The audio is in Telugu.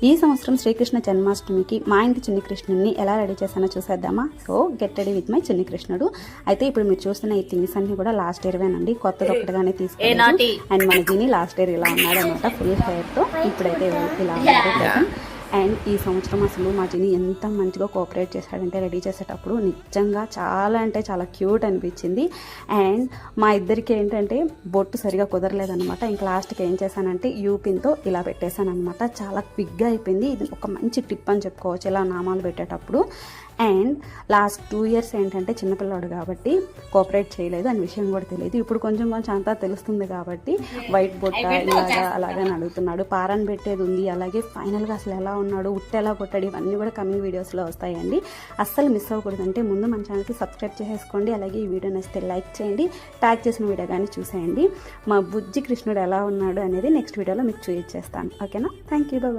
ఈ సంవత్సరం శ్రీకృష్ణ జన్మాష్టమికి మా ఇంటి చిన్ని కృష్ణుడిని ఎలా రెడీ చేశానో చూసేద్దామా. So get ready with my చిన్ని కృష్ణుడు. అయితే ఇప్పుడు మీరు చూస్తున్న ఈ థింగ్స్ అన్ని కూడా లాస్ట్ ఇయర్వేనండి, కొత్తది ఒక్కటిగానే తీసుకున్నాను. అండ్ మన దీని లాస్ట్ ఇయర్ ఇలా ఉన్నాడు అనమాట, ఫుల్ హెయిర్తో. ఇప్పుడైతే ఇలా ఉన్నాడు. అండ్ ఈ సంవత్సరం అసలు మా జిని ఎంత మంచిగా కోఆపరేట్ చేశాడంటే రెడీ చేసేటప్పుడు నిజంగా చాలా అంటే చాలా క్యూట్ అనిపించింది. అండ్ మా ఇద్దరికి ఏంటంటే బొట్టు సరిగా కుదరలేదనమాట. ఇంకా లాస్ట్కి ఏం చేశానంటే యూపిన్తో ఇలా పెట్టేశాను అనమాట. చాలా క్విక్గా అయిపోయింది. ఇది ఒక మంచి టిప్ అని చెప్పుకోవచ్చు ఇలా నామాలు పెట్టేటప్పుడు. అండ్ లాస్ట్ 2 years ఏంటంటే చిన్నపిల్లాడు కాబట్టి కోఆపరేట్ చేయలేదు అని విషయం కూడా తెలియదు. ఇప్పుడు కొంచెం అంతా తెలుస్తుంది కాబట్టి వైట్ బొట్ట ఇలాగా అలాగని అడుగుతున్నాడు. పారాన్ పెట్టేది ఉంది. అలాగే ఫైనల్గా అసలు ఎలా ఉన్నాడు, ఉట్టు ఎలా కొట్టాడు, ఇవన్నీ కూడా కమింగ్ వీడియోస్లో వస్తాయండి. అస్సలు మిస్ అవ్వకూడదంటే ముందు మన ఛానల్కి సబ్స్క్రైబ్ చేసేసుకోండి. అలాగే ఈ వీడియో నచ్చితే లైక్ చేయండి, ట్యాగ్ చేసిన వీడియో కానీ చూసేయండి. మా బుజ్జి కృష్ణుడు ఎలా ఉన్నాడు అనేది నెక్స్ట్ వీడియోలో మీకు చూపించేస్తాను. ఓకేనా? Thank you. బాయ్.